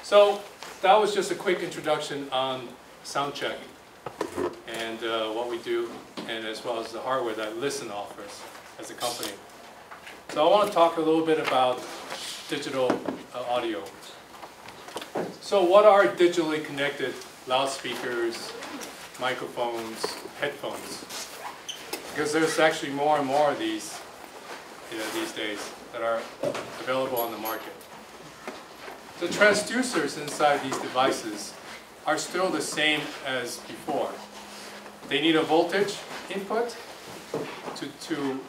So that was just a quick introduction on sound check and what we do, and as well as the hardware that Listen offers as a company. So I want to talk a little bit about digital audio. So what are digitally connected loudspeakers, microphones, headphones? Because there's actually more and more of these these days that are available on the market. The transducers inside these devices are still the same as before. They need a voltage input to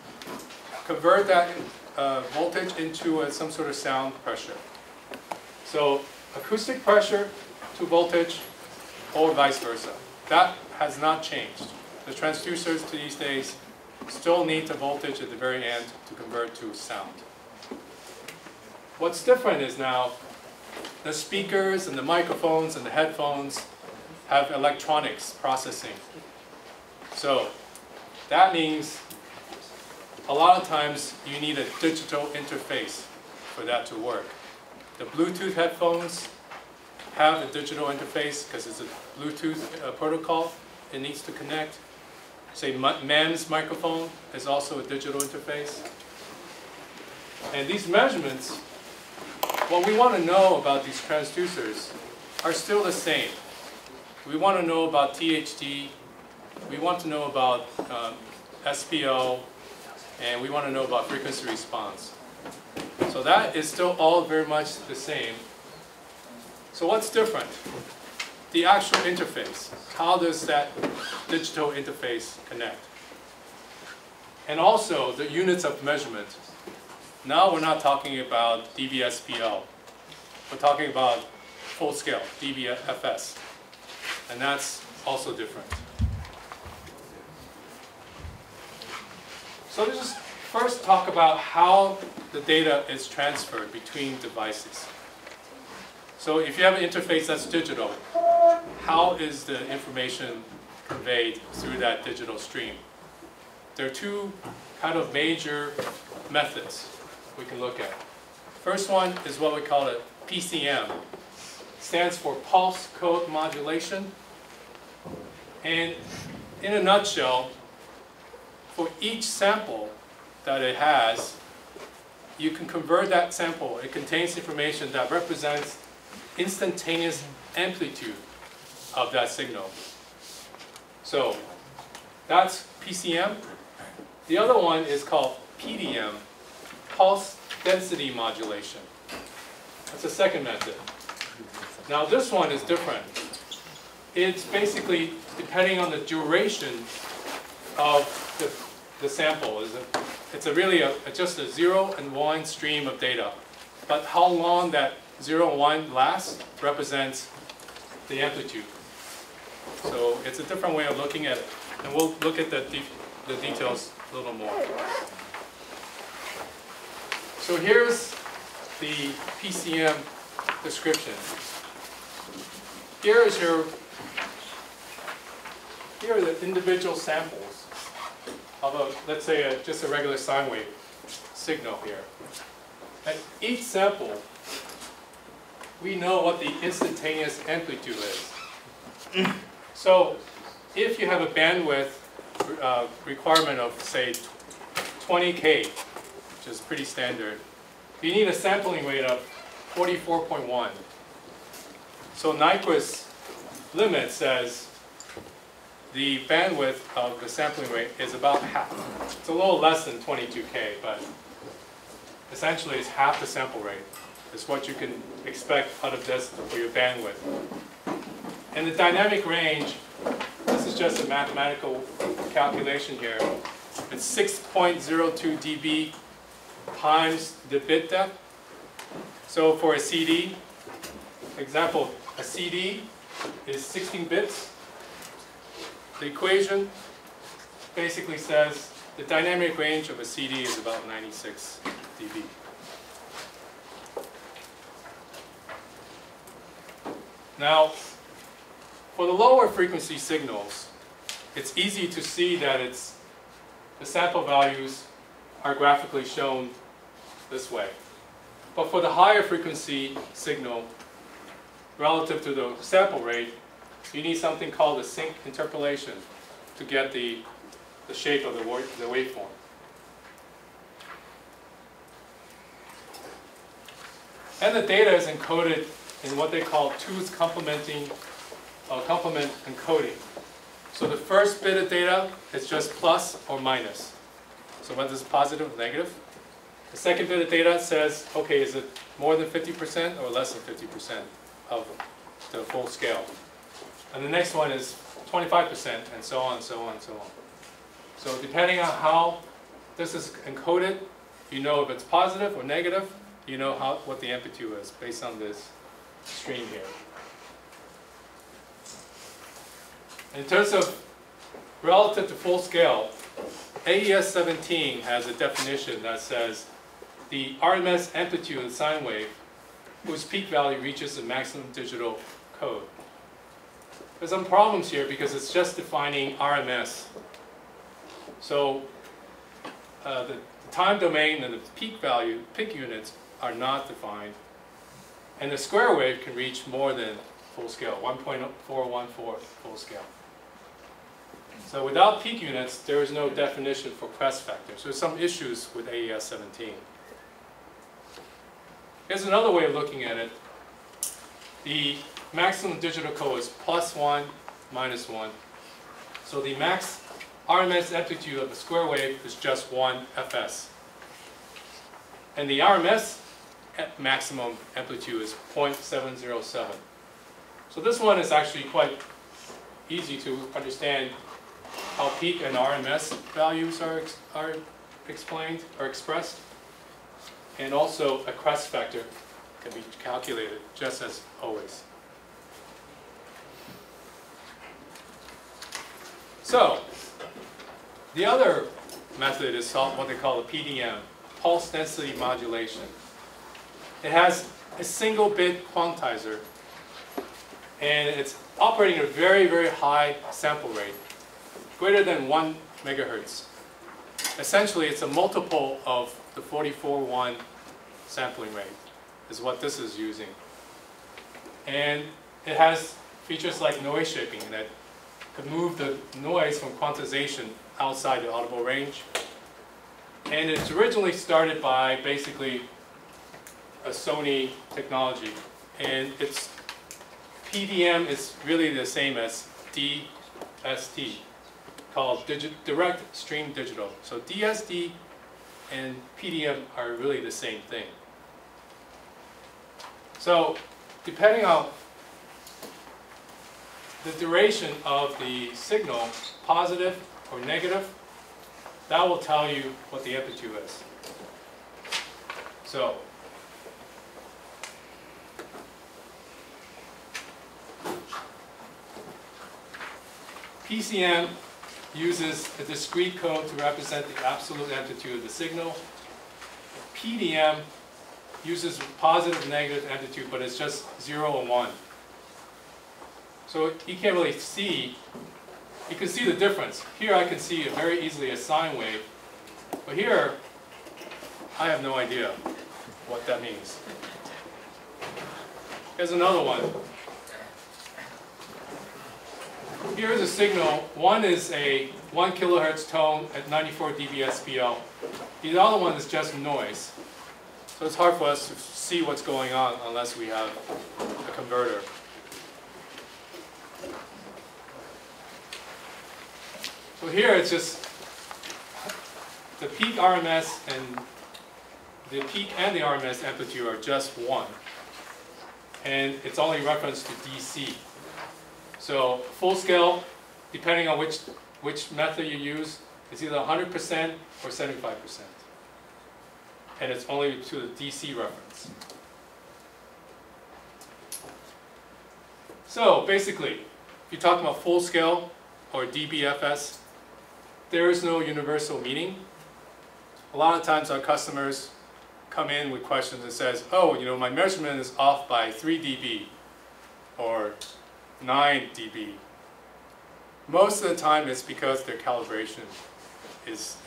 convert that voltage into some sort of sound pressure. So acoustic pressure to voltage or vice versa. That has not changed. The transducers these days still need the voltage at the very end to convert to sound. What's different is now the speakers and the microphones and the headphones have electronics processing. So that means a lot of times you need a digital interface for that to work. The Bluetooth headphones have a digital interface because it's a Bluetooth protocol it needs to connect. Say MEMS microphone is also a digital interface. And these measurements, what we want to know about these transducers are still the same. We want to know about THD, we want to know about SPO, and we want to know about frequency response. So that is still all very much the same. So what's different? The actual interface. How does that digital interface connect? And also the units of measurement. Now we're not talking about dB/SPL. We're talking about full scale, dBFS. And that's also different. So let's just first talk about how the data is transferred between devices. So if you have an interface that's digital, how is the information conveyed through that digital stream? There are two kind of major methods we can look at. First one is what we call a Pcm. Stands for Pulse Code Modulation. And in a nutshell, for each sample that it has, you can convert that sample. It contains information that represents instantaneous amplitude of that signal. So that's Pcm. The other one is called Pdm, Pulse Density Modulation. That's the second method. Now this one is different. It's basically depending on the duration of the sample. It's just a 0 and 1 stream of data. But how long that 0 and 1 lasts represents the amplitude. So it's a different way of looking at it. And we'll look at the details a little more. So here's the Pcm description. Here are the individual samples of let's say just a regular sine wave signal here. At each sample, we know what the instantaneous amplitude is. So if you have a bandwidth requirement of, say, 20K, which is pretty standard, you need a sampling rate of 44.1. So Nyquist's limit says the bandwidth of the sampling rate is about half. It's a little less than 22K, but essentially it's half the sample rate. It's what you can expect out of this for your bandwidth. And the dynamic range, this is just a mathematical calculation here. It's 6.02 dB times the bit depth. So for a CD, example, a CD is 16 bits. The equation basically says the dynamic range of a CD is about 96 dB. Now, for the lower frequency signals, it's easy to see that the sample values are graphically shown this way. But for the higher frequency signal, relative to the sample rate, you need something called a sync interpolation to get the shape of the waveform. And the data is encoded in what they call tooth complement encoding. So the first bit of data is just plus or minus. So whether it's positive or negative. The second bit of data says, okay, is it more than 50% or less than 50% of the full scale? And the next one is 25%, and so on, so on, so on. So depending on how this is encoded, you know if it's positive or negative, you know what the amplitude is based on this stream here. In terms of relative to full scale, AES 17 has a definition that says the RMS amplitude of the sine wave whose peak value reaches the maximum digital code. There's some problems here because it's just defining RMS. So the time domain and the peak value, peak units, are not defined. And the square wave can reach more than full scale, 1.414 full scale. So without peak units, there is no definition for crest factor. So there's some issues with AES 17. Here's another way of looking at it. The maximum digital code is +1, -1. So the max RMS amplitude of the square wave is just 1 fs. And the RMS maximum amplitude is 0.707. So this one is actually quite easy to understand how peak and RMS values are explained or expressed. And also a crest factor can be calculated just as always. So the other method is what they call a PDM, pulse density modulation. It has a single bit quantizer, and it's operating at a very, very high sample rate, greater than 1 megahertz. Essentially, it's a multiple of the 44.1 sampling rate, is what this is using. And it has features like noise shaping that could move the noise from quantization outside the audible range. And it's originally started by basically a Sony technology. And its PDM is really the same as DSD, called Direct Stream Digital. So DSD and PDM are really the same thing. So depending on the duration of the signal, positive or negative, that will tell you what the amplitude is. So PCM uses a discrete code to represent the absolute amplitude of the signal. PDM uses positive and negative amplitude, but it's just 0 and 1. So you can't really see, you can see the difference. Here I can see very easily a sine wave, but here I have no idea what that means. Here's another one. Here's a signal. One is a 1 kilohertz tone at 94 dB SPL. The other one is just noise. So it's hard for us to see what's going on unless we have a converter. So here it's just the peak RMS and the RMS amplitude are just 1. And it's only reference to DC. So full scale, depending on which method you use, is either 100% or 75%. And it's only to the DC reference. So basically, if you're talking about full scale or dBFS, there is no universal meaning. A lot of times our customers come in with questions that says, oh, you know, my measurement is off by 3 dB or 9 dB. Most of the time it's because their calibration is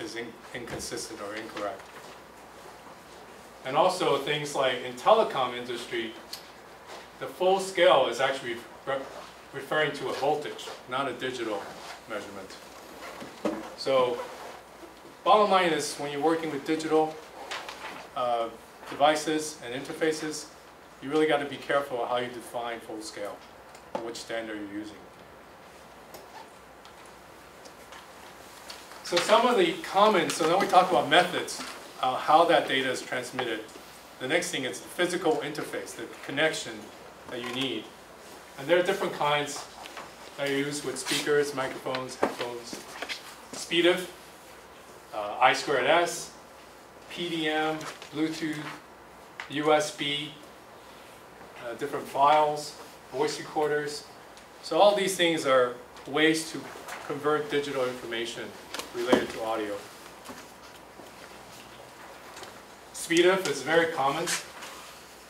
inconsistent or incorrect. And also things like in telecom industry, the full scale is actually referring to a voltage, not a digital measurement. So bottom line is, when you're working with digital devices and interfaces, you really got to be careful how you define full scale and which standard you're using. So some of the common, so now we talk about methods, how that data is transmitted. The next thing is the physical interface, the connection that you need. And there are different kinds that are used with speakers, microphones, headphones. SPDIF, I2S, PDM, Bluetooth, USB, different files, voice recorders. So all these things are ways to convert digital information related to audio. SPDIF is very common.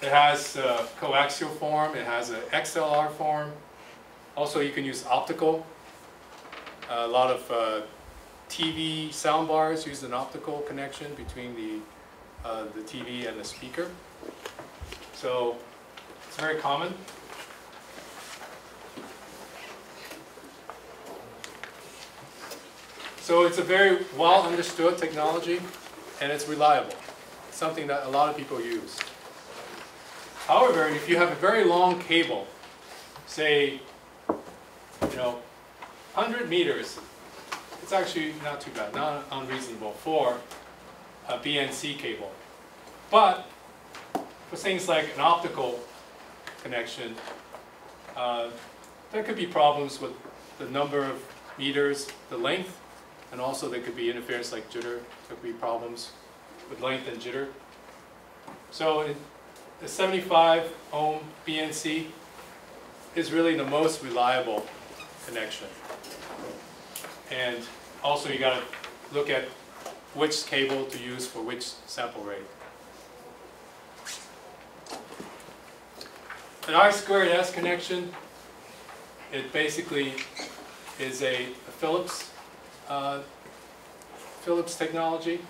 It has a coaxial form, it has an XLR form. Also, you can use optical. A lot of TV soundbars use an optical connection between the TV and the speaker. So it's very common. So it's a very well understood technology, and it's reliable. It's something that a lot of people use. However, if you have a very long cable, say, 100 meters, it's actually not too bad, not unreasonable for a BNC cable. But for things like an optical connection, there could be problems with the number of meters, the length, and also there could be interference like jitter. There could be problems with length and jitter. So the 75 ohm BNC is really the most reliable connection. And also you got to look at which cable to use for which sample rate. An I2S connection, it basically is a Philips technology,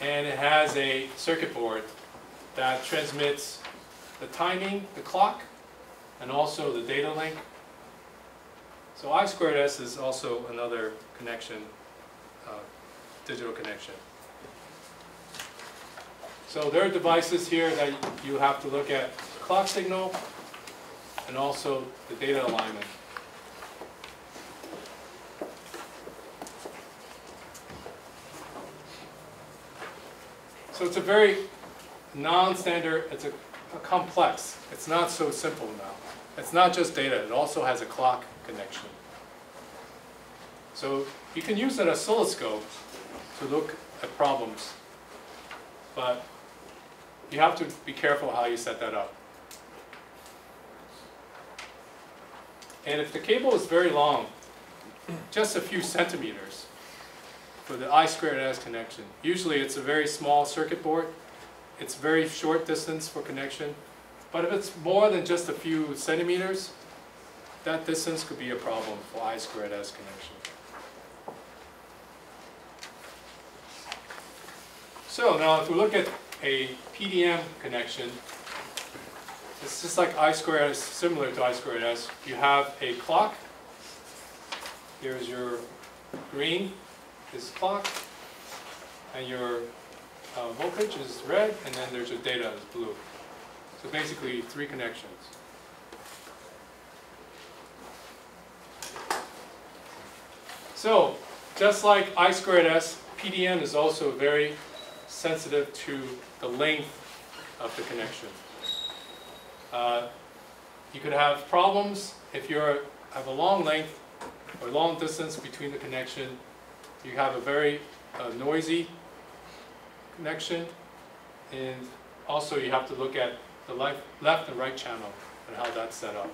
and it has a circuit board that transmits the timing, the clock, and also the data link. So I2S is also another connection, digital connection. So there are devices here that you have to look at the clock signal and also the data alignment. So it's a very non-standard, it's a complex. It's not so simple now. It's not just data, it also has a clock connection. So you can use an oscilloscope to look at problems, but you have to be careful how you set that up. And if the cable is very long, just a few centimeters for the I2S connection, usually it's a very small circuit board. It's very short distance for connection. But if it's more than just a few centimeters, that distance could be a problem for I2S connection. So now if we look at a PDM connection, it's just like I2S, similar to I2S. You have a clock. Here's your green is clock, and your voltage is red, and then there's your data is blue. So basically 3 connections. So just like I2S, PDM is also very sensitive to the length of the connection. You could have problems if you have a long length or long distance between the connection. You have a very noisy connection, and also you have to look at the left and right channel and how that's set up.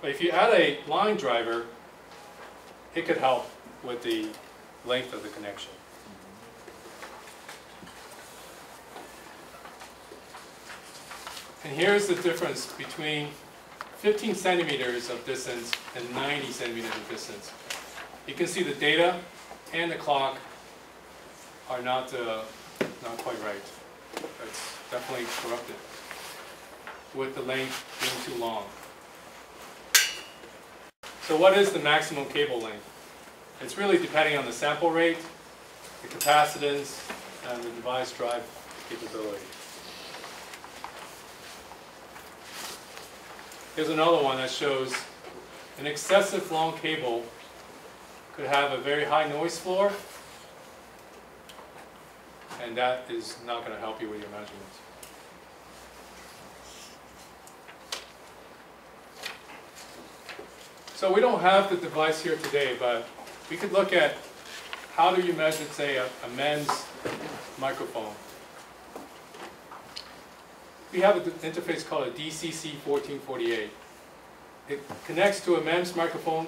But if you add a line driver, it could help with the length of the connection. And here's the difference between 15 centimeters of distance and 90 centimeters of distance. You can see the data and the clock are not quite right. It's definitely corrupted. with the length being too long. So what is the maximum cable length? It's really depending on the sample rate, the capacitance, and the device drive capability. Here's another one that shows an excessive long cable could have a very high noise floor, and that is not going to help you with your measurements. So we don't have the device here today, but we could look at how do you measure, say, a MEMS microphone. We have an interface called a DCC1448. It connects to a MEMS microphone,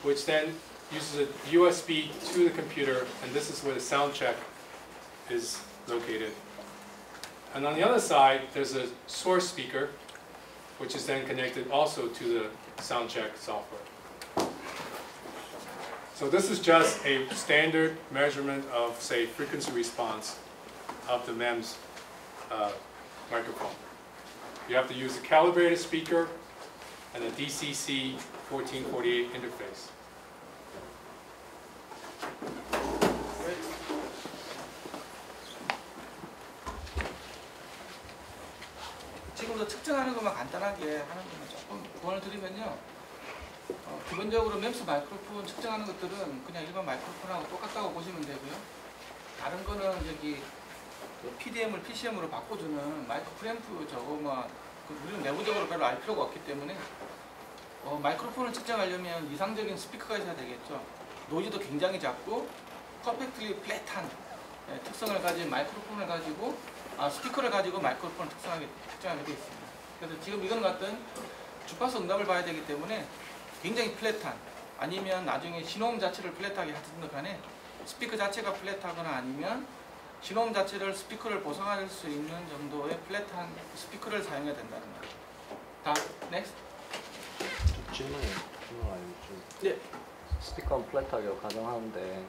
which then uses a USB to the computer, and this is where the sound check is located. And on the other side, there's a source speaker, which is then connected also to the sound check software. So this is just a standard measurement of, say, frequency response of the MEMS microphone. You have to use a calibrated speaker and a DCC1448 interface. 지금도 측정하는 것만 간단하게 하는 거는 조금 조언을 드리면요. 기본적으로 MEMS 마이크로폰 측정하는 것들은 그냥 일반 마이크로폰하고 똑같다고 보시면 되고요. 다른 거는 여기 PDM을 PCM으로 바꿔주는 마이크 프리앰프 저거만 우리는 내부적으로 별로 알 필요가 없기 때문에 마이크로폰을 측정하려면 이상적인 스피커가 있어야 되겠죠. 노이즈도 굉장히 작고 퍼펙트리 플랫한 특성을 가진 마이크로폰을 가지고 스피커를 가지고 마이크로폰을 측정하게 되어 있습니다. 그래서 지금 이건 같은 주파수 응답을 봐야 되기 때문에 굉장히 플랫한, 아니면 나중에 신호음 자체를 플랫하게 하든 간에 스피커 자체가 플랫하거나 아니면 신호음 자체를 스피커를 보상할 수 있는 정도의 플랫한 스피커를 사용해야 된다는 거죠. 다음, 넥스트. 질문 아니면 좀. 네. 스피커는 플랫하게 가정하는데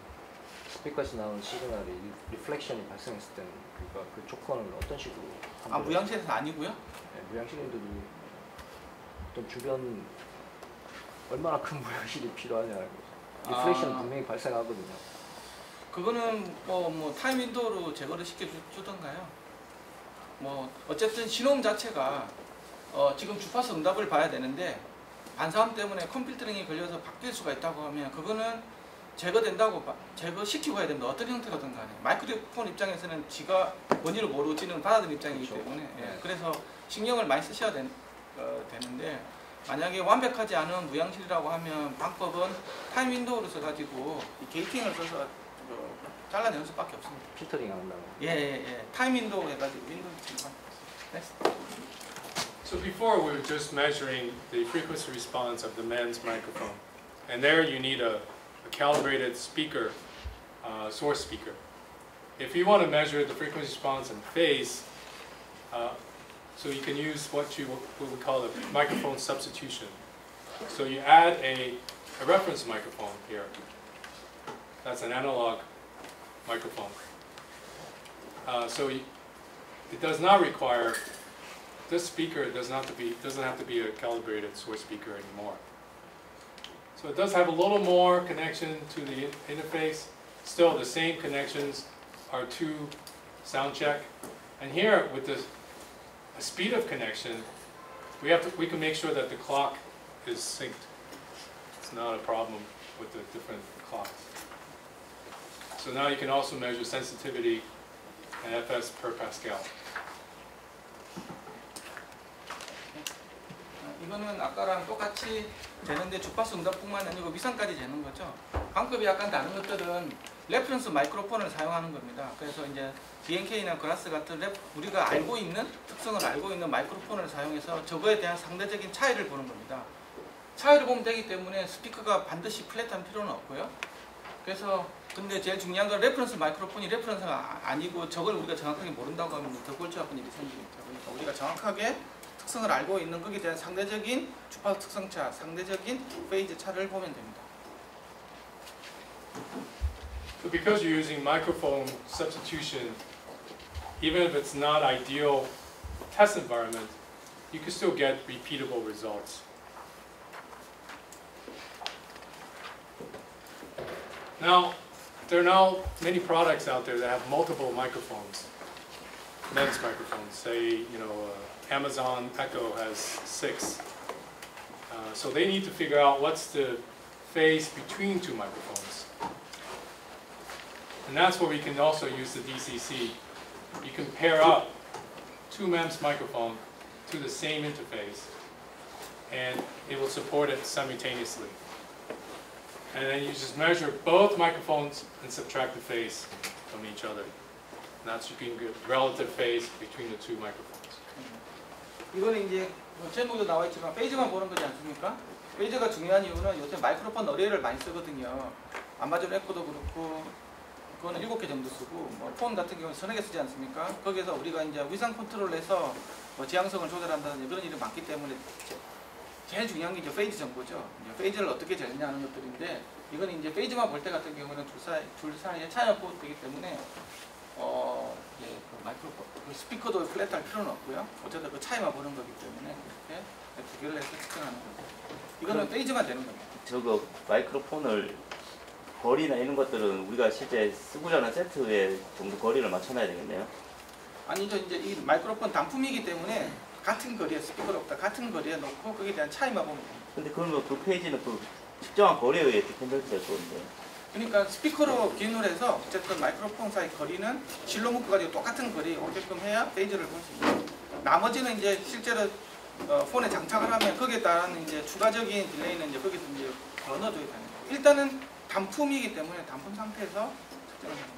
스피커에서 나오는 시그널이 리플렉션이 발생했을 때는 그러니까 그 조건을 어떤 식으로? 무향실에서는 아니고요. 네, 무향실인데도 어떤 주변 얼마나 큰 무향실이 필요하냐는 거죠. 리플렉션은 분명히 발생하거든요. 그거는 뭐 타임 윈도우로 제거를 시켜주던가요. 뭐 어쨌든 신호음 자체가 지금 주파수 응답을 봐야 되는데 반사음 때문에 컴필터링이 걸려서 바뀔 수가 있다고 하면 그거는 제거된다고 제거시키고 해야 된다. 어떤 형태로든 간에. 마이크로폰 입장에서는 지가 뭔지를 모르지는 받아들인 입장이기 그렇죠. 때문에 예, 그래서 신경을 많이 쓰셔야 되는데 만약에 완벽하지 않은 무향실이라고 하면 방법은 타임 윈도우를 써가지고 이 게이팅을 써서 잘라내는 수밖에 없습니다. 필터링 한다고. 예. 타임 윈도우 해가지고 윈도우 지금 So before we were just measuring the frequency response of the MEMS microphone, and there you need a calibrated speaker, source speaker. If you want to measure the frequency response in phase, so you can use what we call a microphone substitution. So you add a reference microphone here. That's an analog microphone. So it does not require, this speaker doesn't have to be a calibrated source speaker anymore. So it does have a little more connection to the interface. Still, the same connections are to sound check. And here, with the speed of connection, we can make sure that the clock is synced. It's not a problem with the different clocks. So now you can also measure sensitivity and FS per Pascal. 이거는 아까랑 똑같이 되는데 주파수 응답뿐만 아니고 위상까지 되는 거죠. 방법이 약간 다른 것들은 레퍼런스 마이크로폰을 사용하는 겁니다. 그래서 이제 DNK나 그라스 같은 우리가 알고 있는 특성을 알고 있는 마이크로폰을 사용해서 저거에 대한 상대적인 차이를 보는 겁니다. 차이를 보면 되기 때문에 스피커가 반드시 플랫한 필요는 없고요. 그래서 근데 제일 중요한 건 레퍼런스 마이크로폰이 레퍼런스가 아니고 저걸 우리가 정확하게 모른다고 하면 더 골치 아픈 일이 생기니까. 그러니까 우리가 정확하게 특성을 알고 있는 거기에 대한 상대적인 주파수 특성차, 상대적인 페이즈 차를 보면 됩니다. So because you're using microphone substitution, even if it's not ideal test environment, you can still get repeatable results. Now, there are now many products out there that have multiple microphones, MEMS microphones. Say, Amazon Echo has 6. So they need to figure out what's the phase between two microphones. And that's where we can also use the DCC. You can pair up two MEMS microphones to the same interface, and it will support it simultaneously. And then you just measure both microphones and subtract the phase from each other. And that's you can get relative phase between the two microphones. 이거는 이제 제목도 나와 있지만 페이지만 보는 거지 않습니까? 페이지가 중요한 이유는 요새 마이크로폰 어레이를 많이 쓰거든요. 아마존 에코도 그렇고 그거는 7개 정도 쓰고 폰 같은 경우는 3개 쓰지 않습니까? 거기에서 우리가 이제 위상 컨트롤해서 지향성을 조절한다든지 그런 일이 많기 때문에 제일 중요한 게 이제 페이지 정보죠. 이제 페이지를 어떻게 재느냐 하는 것들인데 이거는 이제 페이지만 볼 때 같은 경우는 줄 사이에 차이가 보이기 때문에 그 마이크로폰, 그 스피커도 플랫할 필요는 없고요. 어쨌든 그 차이만 보는 거기 때문에 이렇게 두 개를 해서 측정하는 거죠. 이거는 페이지만 되는 겁니다. 저거 마이크로폰을 거리나 이런 것들은 우리가 실제 쓰고자 하는 세트에 정도 거리를 맞춰놔야 되겠네요. 아니죠. 이제 이 마이크로폰 단품이기 때문에 같은 거리에 스피커를 없다 같은 거리에 놓고 거기에 대한 차이만 보면 됩니다. 근데 그러면 그 페이지는 그 특정한 거리에 의해 편집될 건데. 그러니까 스피커로 기준을 해서 어쨌든 마이크로폰 사이 거리는 실로 묶어가지고 똑같은 거리에 오게끔 해야 페이지를 볼 수 있어요. 나머지는 이제 실제로 폰에 장착을 하면 거기에 따른 이제 추가적인 딜레이는 이제 거기서 이제 넣어줘야 되는 거예요. 일단은 단품이기 때문에 단품 상태에서 측정을 합니다.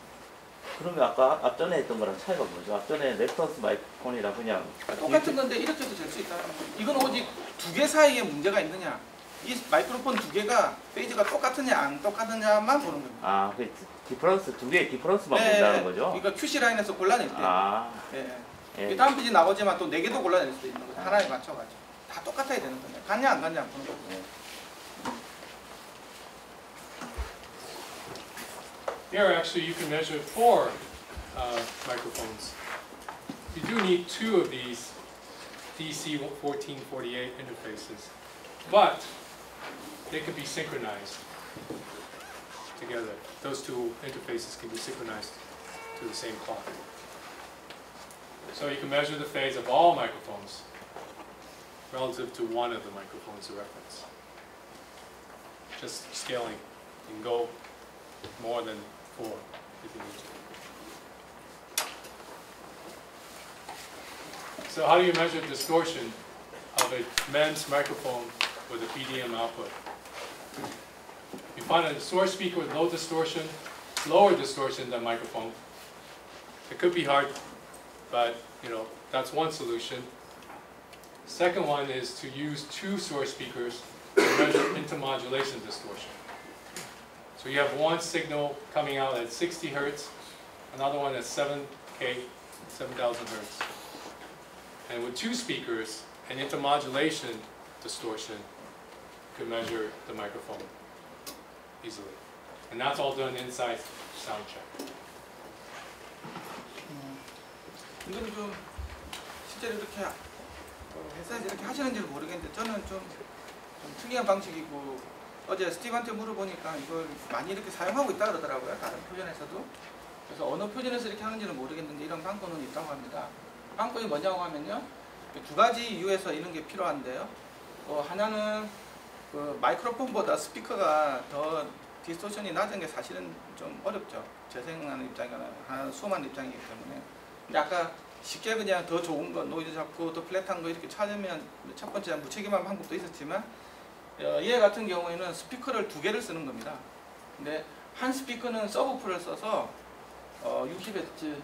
그러면 아까 앞전에 했던 거랑 차이가 뭐죠? 앞전에 레퍼런스 마이크폰이랑 그냥 똑같은 건데 이렇게도 될 수 있다는 거예요. 이건 오직 두 개 사이에 문제가 있느냐, 이 마이크로폰 두 개가 페이지가 똑같느냐 안 똑같느냐만 보는 겁니다. 아, 그 디퍼런스 두 개의 디퍼런스만 본다는 거죠? 그러니까 QC 라인에서 골라낼 때. 아, 예. 다음 페이지 나오지만 또 4개도 골라낼 수도 있는 거죠. 하나에 맞춰가지고 다 똑같아야 되는 건데 갔냐 안 갔냐 보는 거죠. Here, actually, you can measure 4 microphones. You do need 2 of these DC 1448 interfaces, but they can be synchronized together. Those 2 interfaces can be synchronized to the same clock. So you can measure the phase of all microphones relative to one of the microphones of reference. Just scaling. You can go more than 4 if you need to. So how do you measure distortion of a MEMS microphone with a Pdm output? You find a source speaker with low distortion, lower distortion than microphone. It could be hard, but that's one solution. Second one is to use 2 source speakers to measure intermodulation distortion. So you have one signal coming out at 60 Hertz, another one at 7K, 7,000 Hertz. And with 2 speakers, an intermodulation distortion could measure the microphone easily. And that's all done inside SoundCheck. 이거는 좀 실제로 이렇게 회사에서 이렇게 하시는지는 모르겠는데 저는 좀 특이한 방식이고 어제 스티브한테 물어보니까 이걸 많이 이렇게 사용하고 있다 그러더라고요. 다른 표준에서도. 그래서 어느 표준에서 이렇게 하는지는 모르겠는데 이런 방법은 있다고 합니다. 방법이 뭐냐고 하면요. 2가지 이유에서 이런 게 필요한데요. 하나는 그 마이크로폰보다 스피커가 더 디스토션이 낮은 게 사실은 좀 어렵죠. 재생하는 입장이나 수험하는 입장이기 때문에. 근데 아까 쉽게 그냥 더 좋은 거, 노이즈 잡고 더 플랫한 거 이렇게 찾으면 첫 번째 무책임한 방법도 있었지만 얘 같은 경우에는 스피커를 2개를 쓰는 겁니다. 근데 한 스피커는 서브풀을 써서 60Hz를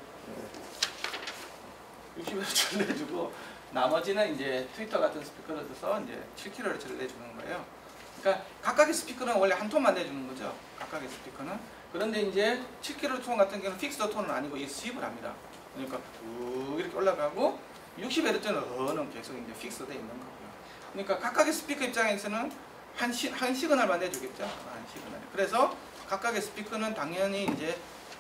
내주고 나머지는 이제 트위터 같은 스피커를 써서 이제 7kHz를 내주는 거예요. 그러니까 각각의 스피커는 원래 한 톤만 내주는 거죠. 각각의 스피커는. 그런데 이제 7kHz 톤 같은 경우는 픽스드 톤은 아니고 이 스윕을 합니다. 그러니까 이렇게 올라가고 60Hz는 계속 이제 픽스돼 있는 거고요. 그러니까 각각의 스피커 입장에서는 한 시그널만 내주겠죠. 한 시그널. 그래서 각각의 스피커는 당연히 이제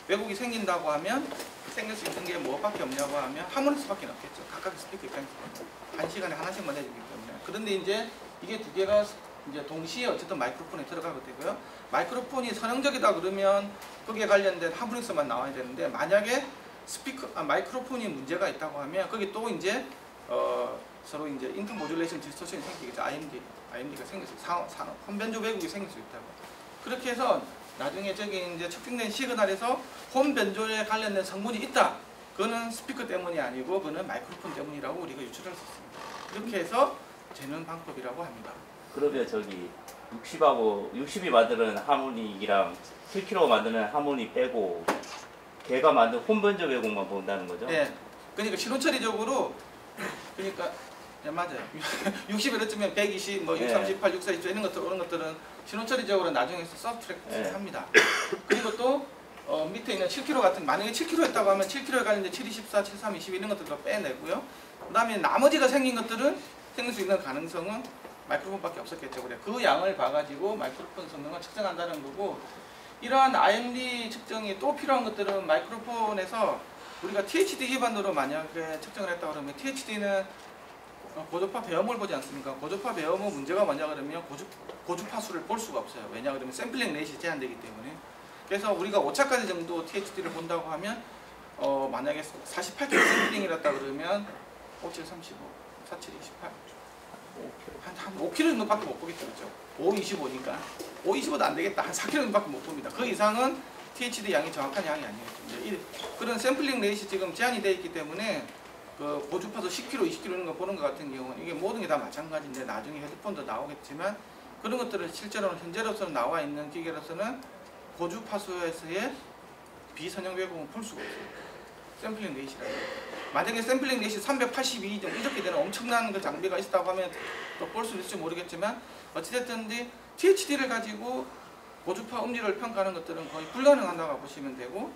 왜곡이 생긴다고 하면 생길 수 있는 게 뭐밖에 없냐고 하면 하모닉스밖에 없겠죠. 각각의 스피커 입장에서 한 시간에 하나씩만 해주기 때문에. 그런데 이제 이게 두 개가 이제 동시에 어쨌든 마이크로폰에 들어가게 되고요. 마이크로폰이 선형적이다 그러면 거기에 관련된 하모닉스만 나와야 되는데 만약에 마이크로폰이 문제가 있다고 하면 거기 또 이제 서로 이제 인터 모듈레이션 디스토션이 생기겠죠. IMD가 생길 수 있어요. 홈변조 왜곡이 생길 수 있다고. 그렇게 해서 나중에 저기 이제 측정된 시그널에서 홈 변조에 관련된 성분이 있다. 그거는 스피커 때문이 아니고 그거는 마이크로폰 때문이라고 우리가 유출할 수 있습니다. 그렇게 해서 재는 방법이라고 합니다. 그러면 저기 60이 만드는 하모닉이랑 7kg 만드는 하모닉 빼고 걔가 만든 홈 변조 왜곡만 본다는 거죠? 네. 그러니까 실온처리적으로 그러니까 네, 맞아요. 60을 어쩌면 120, 뭐 638, 642 이런 것들 오는 것들은 신호처리적으로 나중에 서브트랙 합니다. 그리고 또 밑에 있는 7kg 같은 만약에 7kg 했다고 하면 7kg에 관련된 724, 73, 22 이런 것들도 빼내고요. 그다음에 나머지가 생긴 것들은 생길 수 있는 가능성은 마이크로폰밖에 없었겠죠. 그래 그 양을 봐가지고 마이크로폰 성능을 측정한다는 거고 이러한 IMD 측정이 또 필요한 것들은 마이크로폰에서 우리가 THD 기반으로 만약에 측정을 했다 그러면 THD는 고주파 배음을 보지 않습니까? 고주파 배음의 문제가 뭐냐 그러면 고주파수를 볼 수가 없어요. 왜냐 그러면 샘플링 레이시 제한되기 때문에. 그래서 우리가 5차까지 정도 THD를 본다고 하면 만약에 48kg 샘플링이랬다 그러면 57, 35, 47, 28 한 5kg 정도밖에 못 보겠죠. 그렇죠? 5, 25니까 5, 25도 안 되겠다. 한 4kg 정도밖에 못 봅니다. 그 이상은 THD 양이 정확한 양이 아니겠죠. 그런 샘플링 레이시 지금 제한이 되어 있기 때문에 그 고주파수 10kg, 20kg 이런 거 보는 것 같은 경우는 이게 모든 게 다 마찬가지인데 나중에 헤드폰도 나오겠지만 그런 것들은 실제로는 현재로서는 나와 있는 기계로서는 고주파수에서의 비선형 왜곡은 볼 수가 없어요. 샘플링 레이시라고. 만약에 샘플링 레이시 382 정도 이렇게 되는 엄청난 그 장비가 있었다고 하면 또 볼 수 있을지 모르겠지만 어찌됐든 THD를 가지고 고주파 음질을 평가하는 것들은 거의 불가능하다고 보시면 되고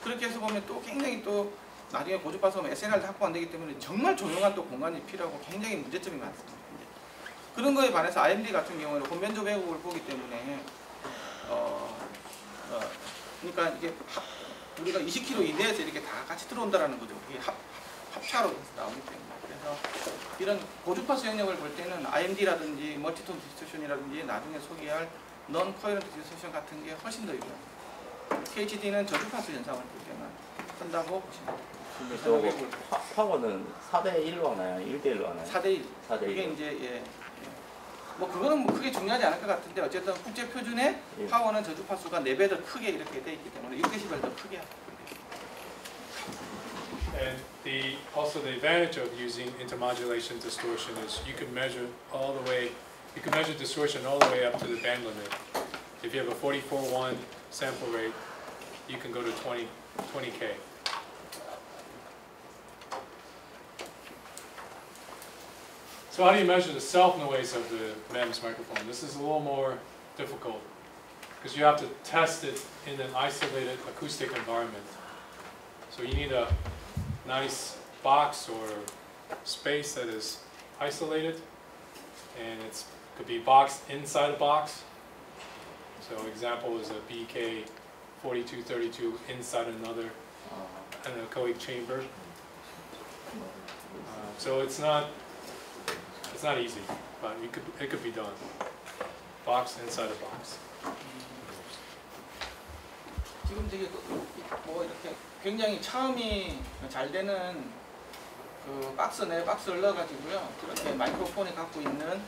그렇게 해서 보면 또 굉장히 또 나중에 고주파수 SNR도 확보 안 되기 때문에 정말 조용한 또 공간이 필요하고 굉장히 문제점이 많습니다. 그런 거에 반해서 IMD 같은 경우는 홈변조 왜곡을 보기 때문에 그러니까 이게 우리가 20km 이내에서 이렇게 다 같이 들어온다라는 거죠. 이게 합차로 나오기 때문에. 그래서 이런 고주파수 영역을 볼 때는 IMD라든지 멀티톤 디스토션이라든지 나중에 소개할 non coherent 디스토션 같은 게 훨씬 더 유리합니다. THD는 저주파수 현상을 볼 때만 쓴다고 보시면 됩니다. 근데 저 파워는 4대1로 하나요? 1대1로 하나요? 4대1. 4대1. 그게 이제 뭐 그거는 뭐 크게 중요하지 않을 것 같은데 어쨌든 국제 표준의 파워는 저주파수가 4배 더 크게 이렇게 돼 있기 때문에 6dB 더 크게 하고 And also the advantage of using intermodulation distortion is you can measure distortion all the way up to the band limit. If you have a 44.1 sample rate, you can go to 20K. So how do you measure the self noise of the MEMS microphone? This is a little more difficult because you have to test it in an isolated acoustic environment. So you need a nice box or space that is isolated, and it could be boxed inside a box. So example is a BK4232 inside another anechoic chamber. So it's not easy, but it could be done. Box inside a box. 지금 되게 뭐 이렇게 굉장히 차음이 잘 되는 그 박스 내 박스를 넣어가지고요. 그렇게 마이크로폰이 갖고 있는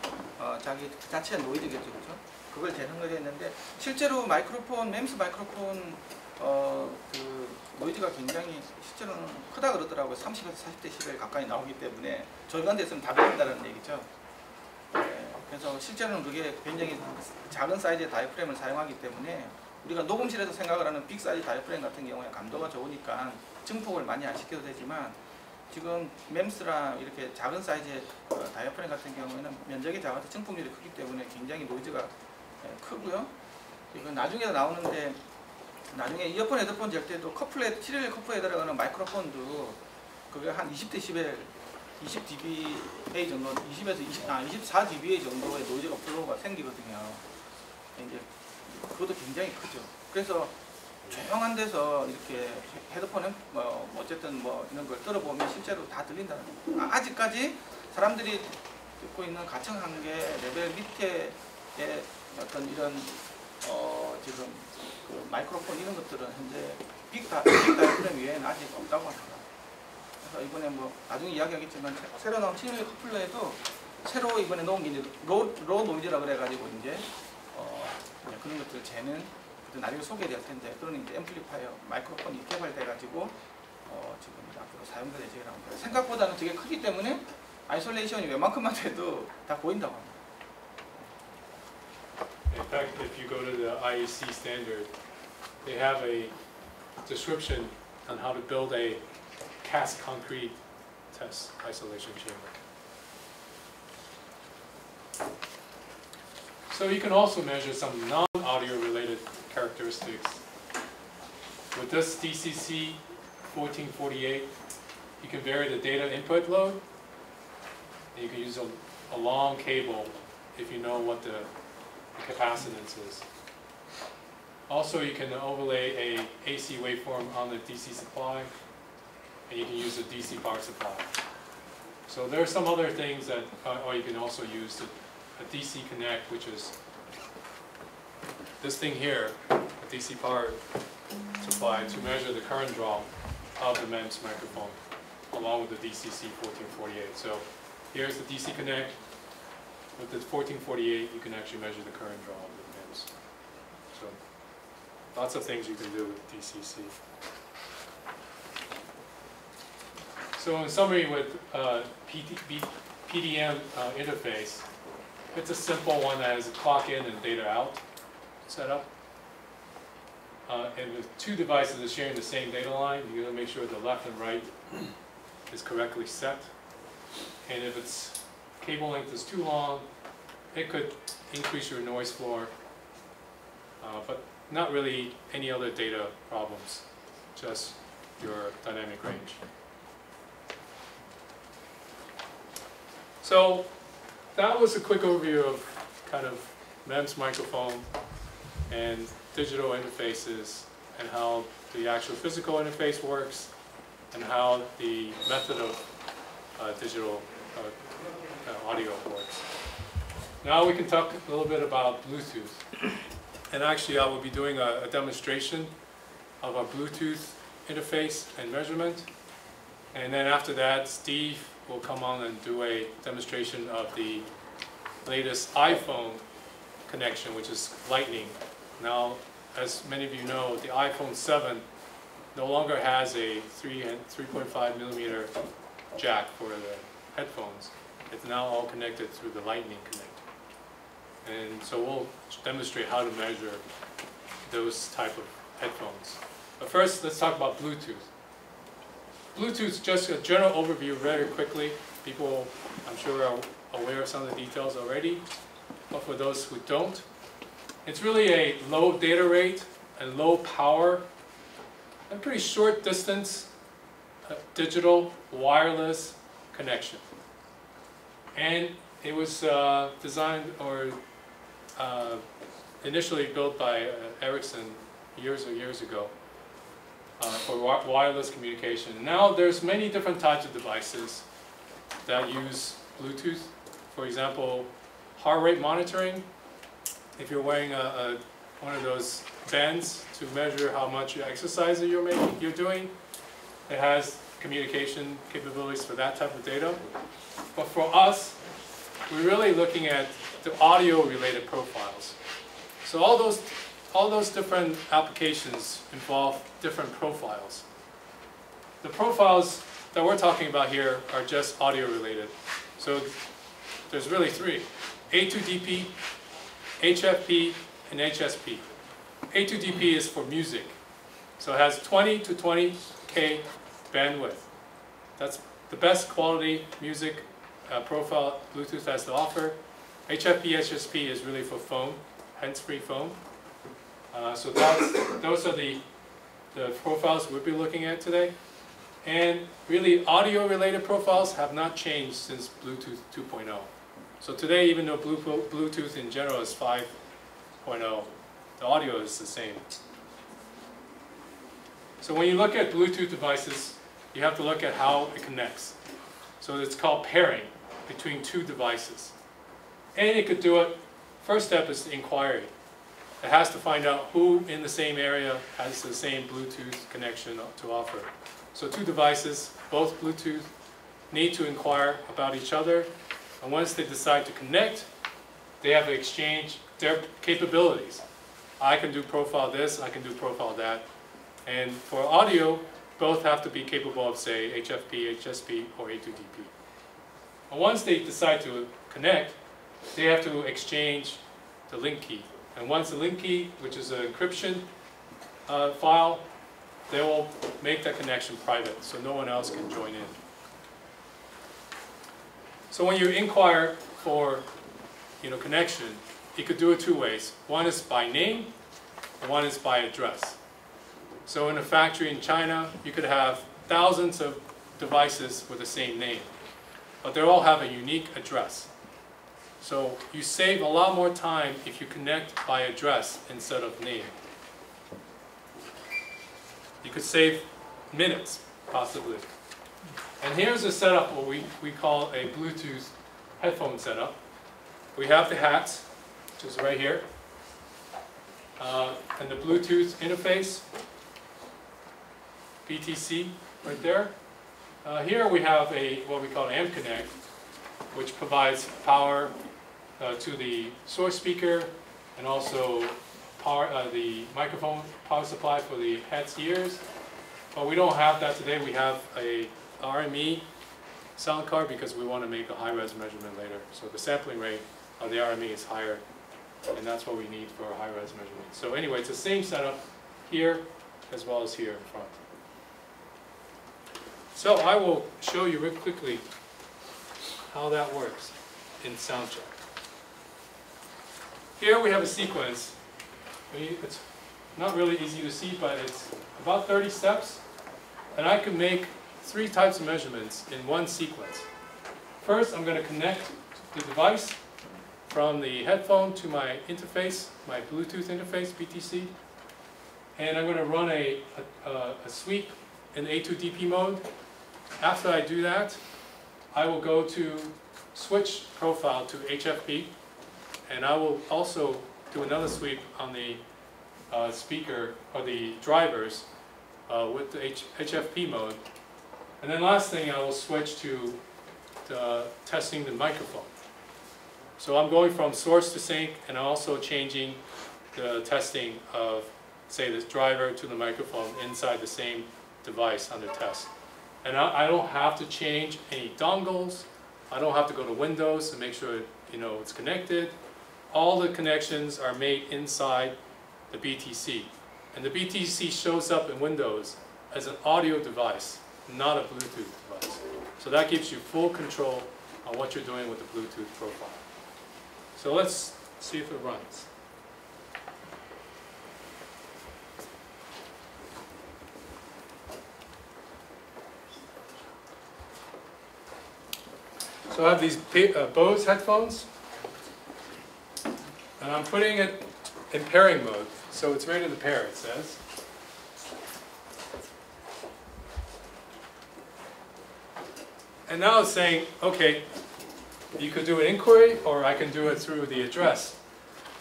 자기 자체 노이즈겠죠, 그렇죠? 그걸 재는 거가 있는데 실제로 마이크로폰, MEMS 마이크로폰 그 노이즈가 굉장히 실제로는 크다 그러더라고요. 30에서 40dB 가까이 나오기 때문에 절반됐으면 다 들린다는 얘기죠. 그래서 실제로는 그게 굉장히 작은 사이즈의 다이프램을 사용하기 때문에 우리가 녹음실에서 생각을 하는 빅 사이즈 다이프램 같은 경우에 감도가 좋으니까 증폭을 많이 안 시켜도 되지만 지금 MEMS랑 이렇게 작은 사이즈의 다이프램 같은 경우에는 면적이 작아서 증폭률이 크기 때문에 굉장히 노이즈가 크고요. 이건 나중에 나오는데 나중에 이어폰 헤드폰 잴 때도 시리얼 커플에 들어가는 마이크로폰도 그게 한 20dB, 20dBA 정도, 24dBA 정도의 노이즈가 플로우가 생기거든요. 이제 그것도 굉장히 크죠. 그래서 조용한 데서 이렇게 헤드폰은 뭐 어쨌든 뭐 이런 걸 들어보면 실제로 다 들린다는 거예요. 아직까지 사람들이 듣고 있는 가청 한계 레벨 밑에의 어떤 이런 지금 그 마이크로폰 이런 것들은 현재 빅 다이어그램 외에는 아직 없다고 합니다. 그래서 이번에 뭐 나중에 이야기하겠지만 새로 나온 TME 커플러에도 새로 이번에 넣은 게 이제 로 노이즈라 그래가지고 이제 그런 것들을 재는 나중에 소개될 텐데 그런 이제 앰플리파이어 마이크로폰이 개발돼가지고 지금 앞으로 사용될 예정이라고 합니다. 생각보다는 되게 크기 때문에 아이솔레이션이 웬만큼만 돼도 다 보인다고 합니다. In fact, if you go to the IEC standard, they have a description on how to build a cast concrete test isolation chamber. So you can also measure some non-audio related characteristics. With this DCC 1448, you can vary the data input load. And you can use a long cable if you know what the capacitance is. Also, you can overlay a AC waveform on the DC supply, and you can use a DC power supply. So there are some other things that, or you can also use a DC connect, which is this thing here, a DC power supply, to measure the current draw of the MEMS microphone, along with the DCC 1448. So here's the DC connect. With the 1448, you can actually measure the current draw of the MEMS. So lots of things you can do with DCC. So in summary, with Pdm interface, it's a simple one that has a clock in and data out setup. And with two devices that are sharing the same data line, you're going to make sure the left and right is correctly set. And if its cable length is too long, it could increase your noise floor, but not really any other data problems, just your dynamic range. So that was a quick overview of kind of MEMS microphone and digital interfaces and how the actual physical interface works and how the method of digital audio works. Now we can talk a little bit about Bluetooth. And actually I will be doing a demonstration of a Bluetooth interface and measurement. And then after that, Steve will come on and do a demonstration of the latest iPhone connection, which is Lightning. Now, as many of you know, the iPhone 7 no longer has a 3.5 millimeter jack for the headphones. It's now all connected through the Lightning connector. And so we'll demonstrate how to measure those type of headphones. But first, let's talk about Bluetooth. Bluetooth, just a general overview very quickly. People, I'm sure, are aware of some of the details already. But for those who don't, it's really a low data rate and low power and pretty short distance digital wireless connection. And it was designed or initially built by Ericsson years ago for wireless communication. Now there's many different types of devices that use Bluetooth. For example, heart rate monitoring. If you're wearing one of those bands to measure how much exercise you're doing, it has communication capabilities for that type of data. But for us, we're really looking at the audio-related profiles. So all those different applications involve different profiles. The profiles that we're talking about here are just audio-related. So there's really three: A2DP, HFP, and HSP. A2DP is for music. So it has 20 to 20K bandwidth. That's the best quality music profile Bluetooth has to offer. HFP, HSP is really for phone, hands-free phone. So those are the profiles we'll be looking at today. And really, audio-related profiles have not changed since Bluetooth 2.0. So today, even though Bluetooth in general is 5.0, the audio is the same. So when you look at Bluetooth devices, you have to look at how it connects. So it's called pairing between two devices. And it could do it, first step is the inquiry. It has to find out who in the same area has the same Bluetooth connection to offer. So two devices, both Bluetooth, need to inquire about each other. And once they decide to connect, they have to exchange their capabilities. I can do profile this, I can do profile that. And for audio, both have to be capable of, say, HFP, HSP, or A2DP. And once they decide to connect, they have to exchange the link key. And once the link key, which is an encryption file, they will make that connection private, so no one else can join in. So when you inquire for connection, you could do it two ways. One is by name, and one is by address. So in a factory in China, you could have thousands of devices with the same name, but they all have a unique address. So you save a lot more time if you connect by address instead of name. You could save minutes, possibly. And here's a setup, what we call a Bluetooth headphone setup. We have the hats, which is right here, and the Bluetooth interface, BTC, right there. Here we have what we call an amp connect, which provides power to the source speaker and also power, the microphone power supply for the head's ears. But we don't have that today. We have a RME sound card because we want to make a high-res measurement later. So the sampling rate of the RME is higher, and that's what we need for a high-res measurement. So anyway, it's the same setup here as well as here in front. So I will show you real quickly how that works in soundcheck. Here we have a sequence. It's not really easy to see, but it's about 30 steps. And I can make 3 types of measurements in one sequence. First, I'm going to connect the device from the headphone to my interface, my Bluetooth interface, BTC. And I'm going to run a sweep in A2DP mode. After I do that, I will go to switch profile to HFP. And I will also do another sweep on the speaker or the drivers with the HFP mode. And then last thing, I will switch to testing the microphone. So I'm going from source to sync, and I'm also changing the testing of, say, this driver to the microphone inside the same device under test. And I don't have to change any dongles. I don't have to go to Windows to make sure it's connected. All the connections are made inside the BTC. And the BTC shows up in Windows as an audio device, not a Bluetooth device. So that gives you full control on what you're doing with the Bluetooth profile. So let's see if it runs. So I have these Bose headphones, and I'm putting it in pairing mode. So it's ready to pair, it says. And now it's saying, okay, you could do an inquiry, or I can do it through the address.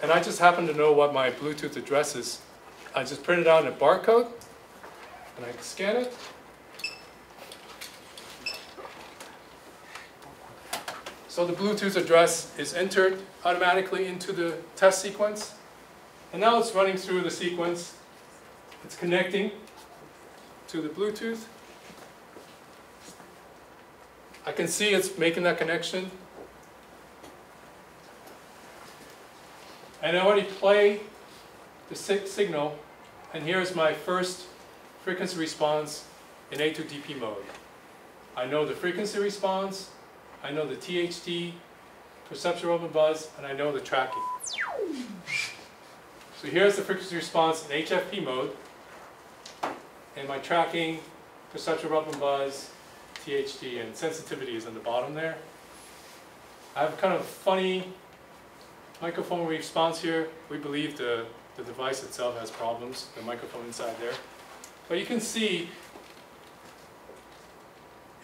And I just happen to know what my Bluetooth address is. I just print it out in a barcode, and I can scan it. So the Bluetooth address is entered automatically into the test sequence. And now it's running through the sequence. It's connecting to the Bluetooth. I can see it's making that connection. And I already play the signal. And here's my first frequency response in A2DP mode. I know the frequency response. I know the THD, perceptual open buzz, and I know the tracking. So here's the frequency response in HFP mode, and my tracking, perceptual open buzz, THD, and sensitivity is on the bottom there. I have kind of funny microphone response here. We believe the device itself has problems, the microphone inside there. But you can see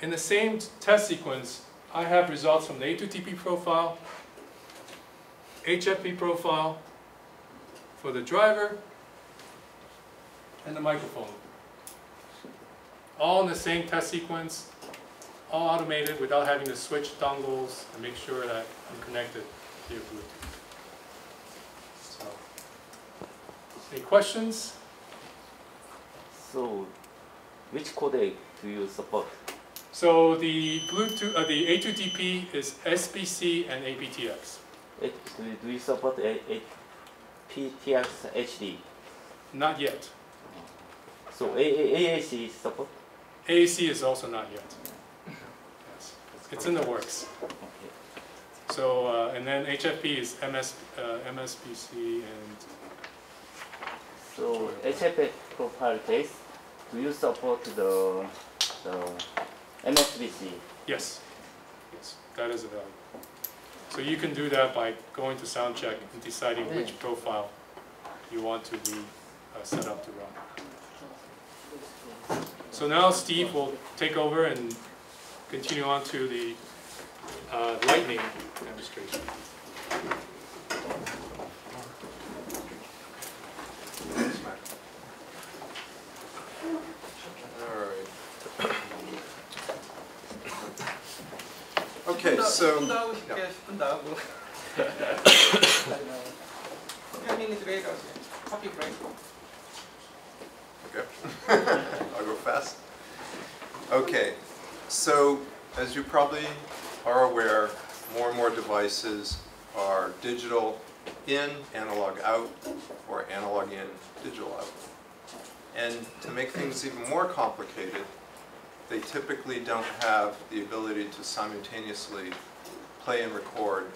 in the same test sequence, I have results from the A2TP profile, HFP profile for the driver, and the microphone. All in the same test sequence, all automated without having to switch dongles and make sure that I'm connected to your Bluetooth. So, any questions? So, which codec do you support? So the Bluetooth, the A2TP is SBC and aptX. Do you support PTX HD? Not yet. So AAC support? AAC is also not yet. Yes. It's in the works. Okay. So, and then HFP is MSBC and... So HFP profile case, do you support the MSBC? Yes. Yes, that is available. So you can do that by going to Soundcheck and deciding which profile you want to be set up to run. So now Steve will take over and continue on to the Lightning demonstration. Okay, so 10 minutes later, coffee break. okay, I'll go fast. Okay, so as you probably are aware, more and more devices are digital in, analog out, or analog in, digital out. And to make things even more complicated, they typically don't have the ability to simultaneously play and record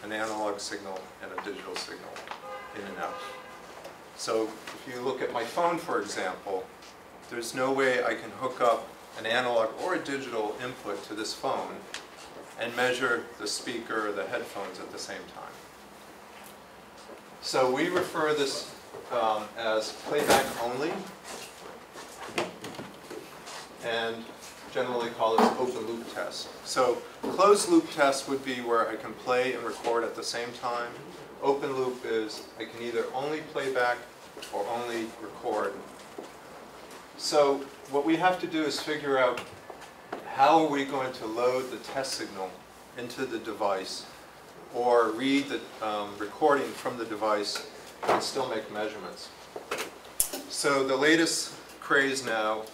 an analog signal and a digital signal in and out. So if you look at my phone, for example, there's no way I can hook up an analog or a digital input to this phone and measure the speaker or the headphones at the same time. So we refer this as playback only, and generally call this open loop test. So closed loop test would be where I can play and record at the same time. Open loop is I can either only play back or only record. So what we have to do is figure out how are we going to load the test signal into the device or read the recording from the device and still make measurements. So the latest craze now,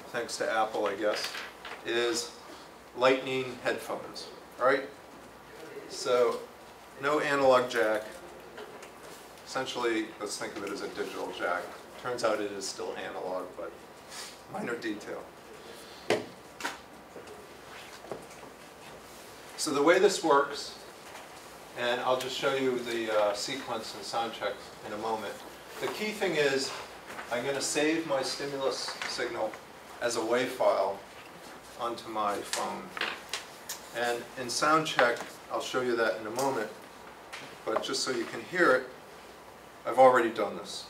thanks to Apple, I guess, is Lightning Headphones, right? So no analog jack. Essentially, let's think of it as a digital jack. Turns out it is still analog, but minor detail. So the way this works, and I'll just show you the sequence and sound check in a moment. The key thing is I'm going to save my stimulus signal as a WAV file onto my phone. And in sound check, I'll show you that in a moment, but just so you can hear it, I've already done this.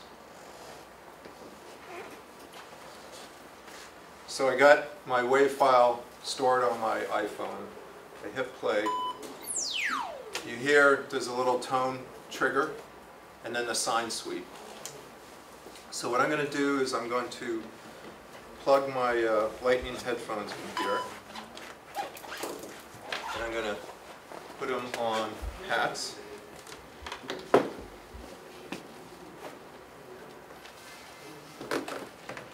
So I got my WAV file stored on my iPhone. I hit play. You hear there's a little tone trigger and then the sine sweep. So what I'm going to do is I'm going to plug my Lightning headphones in here. And I'm going to put them on hats.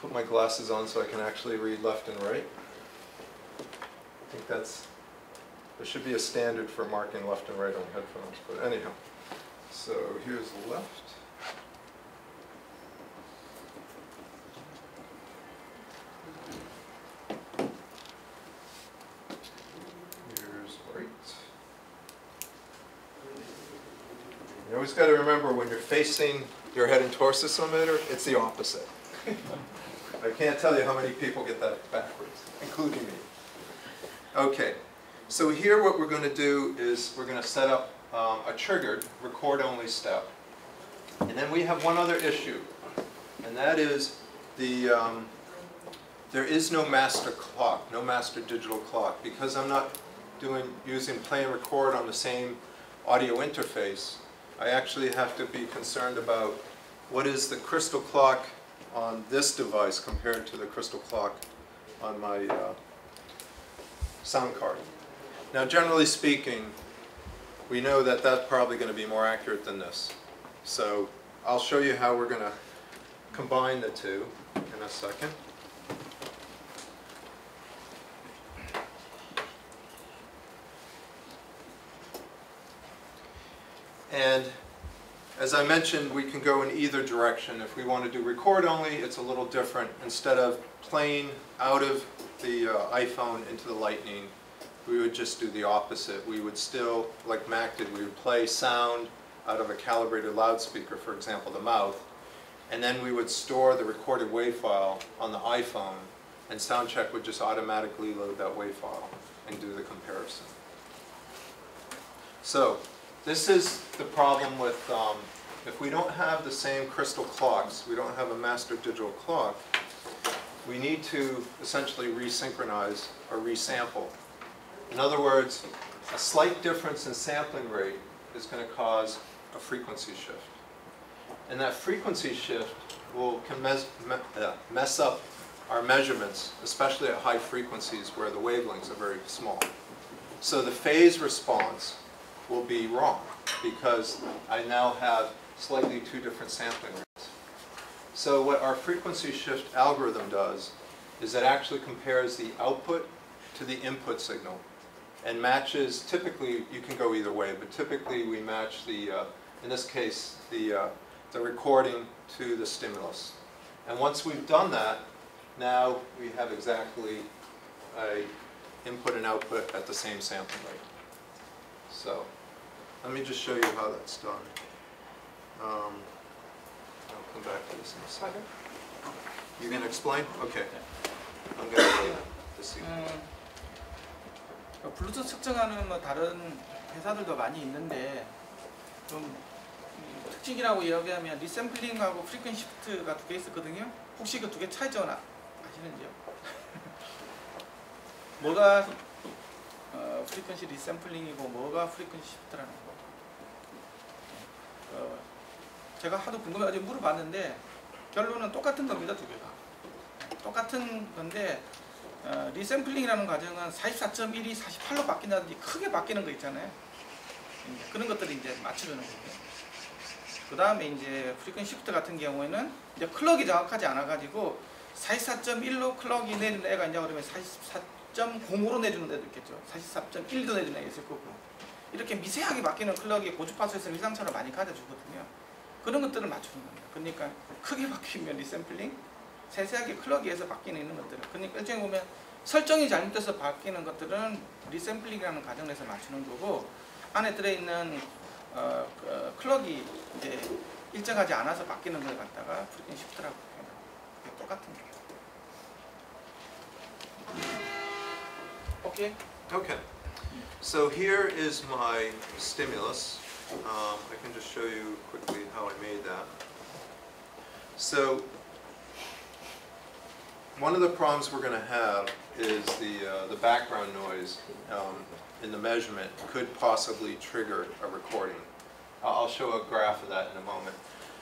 Put my glasses on so I can actually read left and right. I think there should be a standard for marking left and right on headphones, but anyhow. So here's left. Here's right. You always got to remember when you're facing your head and torso emitter, it's the opposite. I can't tell you how many people get that backwards, including me. Okay, so here what we're going to do is we're going to set up a triggered record-only step. And then we have one other issue, and that is there is no master clock, no master digital clock, because I'm not using play and record on the same audio interface. I actually have to be concerned about what is the crystal clock on this device compared to the crystal clock on my sound card. Now, generally speaking, we know that that's probably going to be more accurate than this. So I'll show you how we're going to combine the two in a second. And as I mentioned, we can go in either direction. If we want to do record only, it's a little different. Instead of playing out of the iPhone into the Lightning, we would just do the opposite. We would still, like Mac did, we would play sound out of a calibrated loudspeaker, for example, the mouth, and then we would store the recorded WAV file on the iPhone, and Soundcheck would just automatically load that WAV file and do the comparison. So this is the problem with, if we don't have the same crystal clocks, we don't have a master digital clock, we need to essentially resynchronize or resample. In other words, a slight difference in sampling rate is going to cause a frequency shift. And that frequency shift can mess up our measurements, especially at high frequencies where the wavelengths are very small. So the phase response will be wrong because I now have slightly two different sampling rates. So what our frequency shift algorithm does is it actually compares the output to the input signal and matches, typically, you can go either way, but typically we match the, in this case, the recording to the stimulus. And once we've done that, now we have exactly a input and output at the same sampling rate. So let me just show you how that's done. I'll come back to this in a second. You're going to explain? Okay. I'm going to this evening. 블루투스 측정하는 뭐 다른 회사들도 많이 있는데 좀 특징이라고 이야기하면 리샘플링하고 프리퀀시 시프트가 두 개 있었거든요. 혹시 그 두 개 차이점은 아시는지요? 뭐가 프리퀀시 리샘플링이고 뭐가 프리퀀시 시프트라는 거. 제가 하도 궁금해가지고 물어봤는데 결론은 똑같은 겁니다, 두 개가. 똑같은 건데 리샘플링이라는 과정은 44.1이 48로 바뀐다든지 크게 바뀌는 거 있잖아요. 그런 것들을 이제 맞추려는 거예요. 그 다음에 이제 프리퀀시 시프트 같은 경우에는 이제 클럭이 정확하지 않아가지고 44.1로 클럭이 내주는 애가 있냐 그러면 44.0으로 내주는 애도 있겠죠. 44.1도 내주는 애가 있을 거고. 이렇게 미세하게 바뀌는 클럭이 고주파수에서 위상차를 많이 가져주거든요. 그런 것들을 맞추는 겁니다. 그러니까 크게 바뀌면 리샘플링, 세세하게 클럭에서 바뀌는 있는 것들은, 그러니까 일종의 보면 설정이 잘못돼서 바뀌는 것들은 리샘플링이라는 과정에서 맞추는 거고, 안에 들어있는 클럭이 이제 일정하지 않아서 바뀌는 걸 갖다가 프리퀀시 시프트라고 표현합니다. 똑같은 거예요. 오케이? Okay. So here is my stimulus. I can just show you quickly how I made that. So one of the problems we're going to have is the background noise in the measurement could possibly trigger a recording. I'll show a graph of that in a moment.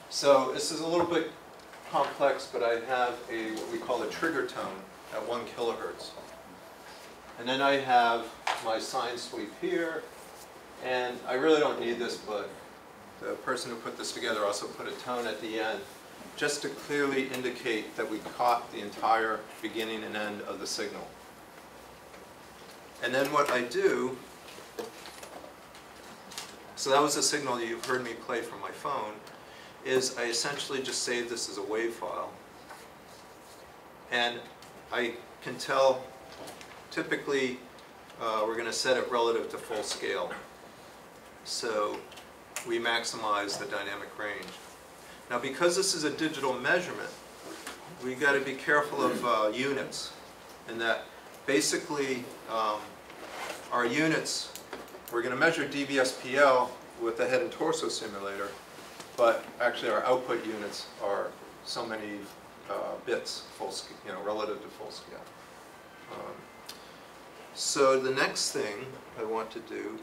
So this is a little bit complex, but I have what we call a trigger tone at 1 kilohertz. And then I have my sine sweep here, and I really don't need this, but the person who put this together also put a tone at the end, just to clearly indicate that we caught the entire beginning and end of the signal. And then what I do, so that was the signal you've heard me play from my phone, is I essentially just save this as a WAV file. And I can tell, typically, we're going to set it relative to full scale. So we maximize the dynamic range. Now, because this is a digital measurement, we've got to be careful of units. And that basically, our units, we're going to measure dBSPL with the head and torso simulator, but actually our output units are so many bits, full scale, relative to full scale. So the next thing I want to do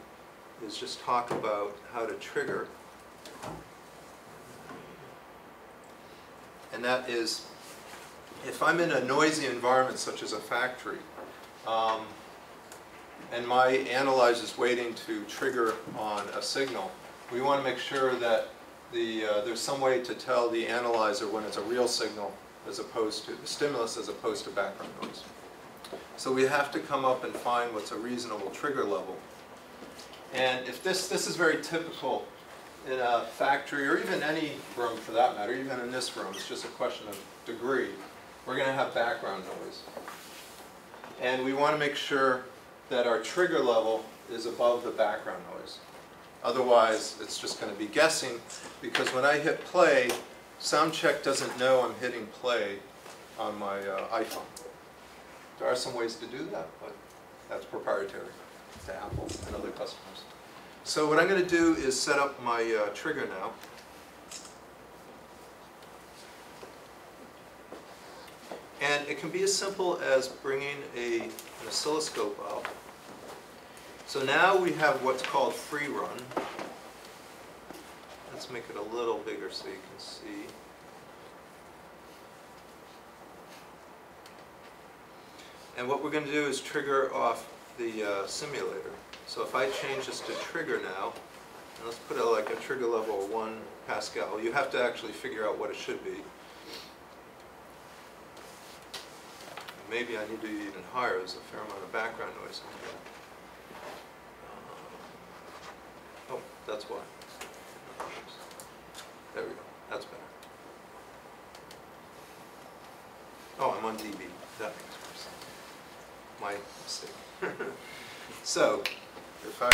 is just talk about how to trigger. And that is, if I'm in a noisy environment such as a factory, and my analyzer is waiting to trigger on a signal, we want to make sure that there's some way to tell the analyzer when it's a real signal as opposed to the stimulus as opposed to background noise. So we have to come up and find what's a reasonable trigger level. And if this is very typical in a factory, or even any room for that matter, even in this room, it's just a question of degree. We're going to have background noise. And we want to make sure that our trigger level is above the background noise. Otherwise, it's just going to be guessing, because when I hit play, SoundCheck doesn't know I'm hitting play on my iPhone. There are some ways to do that, but that's proprietary to Apple and other customers. So what I'm going to do is set up my trigger now. And it can be as simple as bringing an oscilloscope up. So now we have what's called free run. Let's make it a little bigger so you can see. And what we're going to do is trigger off the simulator. So if I change this to trigger now, and let's put it like a trigger level of 1 Pascal. You have to actually figure out what it should be. Maybe I need to be even higher. There's a fair amount of background noise in here. Oh, that's why. There we go. That's better. Oh, I'm on dB. That makes more sense. My mistake. So, if I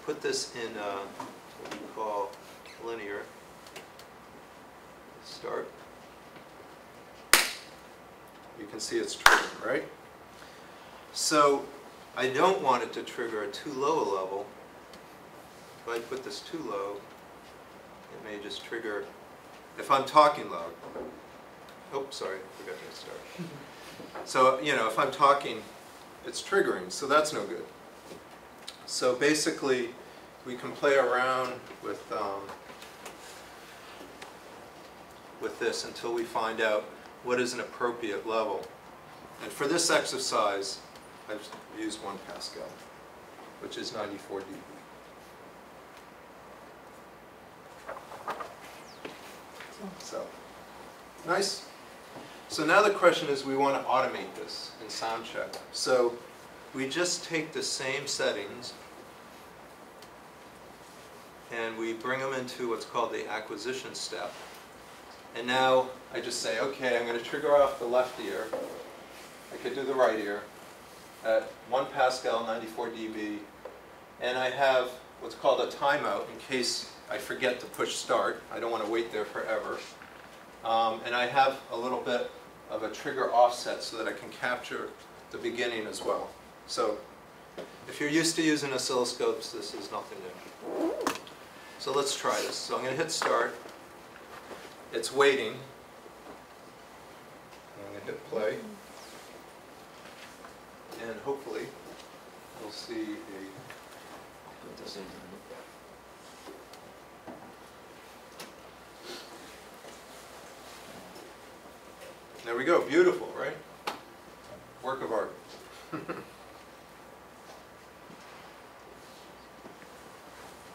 put this in what we call linear, start, you can see it's triggering, right? So, I don't want it to trigger at too low a level. If I put this too low, it may just trigger, if I'm talking loud. Oh, sorry, I forgot to start. So, if I'm talking, it's triggering, so that's no good. So basically, we can play around with this until we find out what is an appropriate level. And for this exercise, I've used 1 Pascal, which is 94 dB. So, nice. So now the question is, we want to automate this in SoundCheck. So we just take the same settings and we bring them into what's called the acquisition step. And now I just say, okay, I'm going to trigger off the left ear. I could do the right ear at 1 Pascal, 94 dB. And I have what's called a timeout in case I forget to push start. I don't want to wait there forever. And I have a little bit of a trigger offset so that I can capture the beginning as well. So if you're used to using oscilloscopes, this is nothing new. So let's try this. So I'm going to hit start. It's waiting. I'm going to hit play. And hopefully we'll see Put this in. There we go. Beautiful, right? Work of art.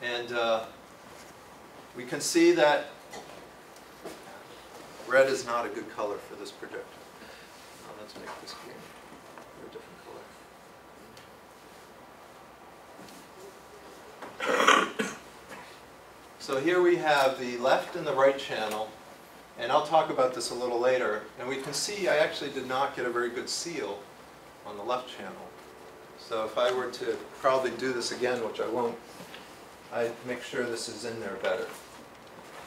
And we can see that red is not a good color for this projector. Let's make this green. A different color. So here we have the left and the right channel. And I'll talk about this a little later. And we can see I actually did not get a very good seal on the left channel. So if I were to probably do this again, which I won't, I'd make sure this is in there better.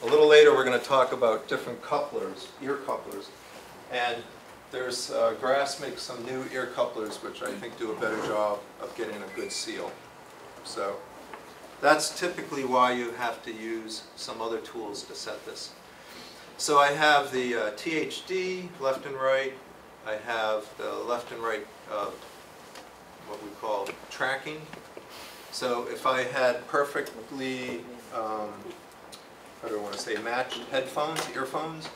A little later we're going to talk about different couplers, ear couplers. And there's, Grass makes some new ear couplers which I think do a better job of getting a good seal. So that's typically why you have to use some other tools to set this. So I have the THD, left and right. I have the left and right, what we call tracking. So if I had perfectly, how do I want to say, matched headphones, earphones,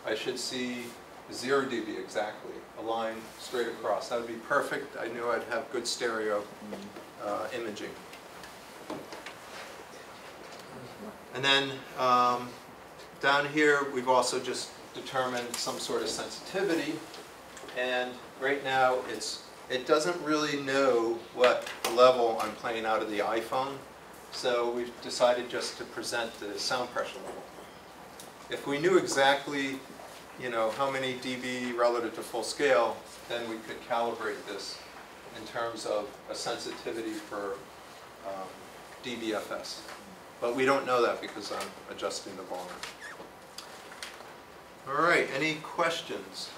I should see 0 dB exactly, a line straight across. That would be perfect. I knew I'd have good stereo imaging. And then down here, we've also just determined some sort of sensitivity. And right now, it doesn't really know what level I'm playing out of the iPhone. So we've decided just to present the sound pressure level. If we knew exactly, you know, how many dB relative to full scale, then we could calibrate this in terms of a sensitivity for dBFS. But we don't know that because I'm adjusting the volume. All right, any questions?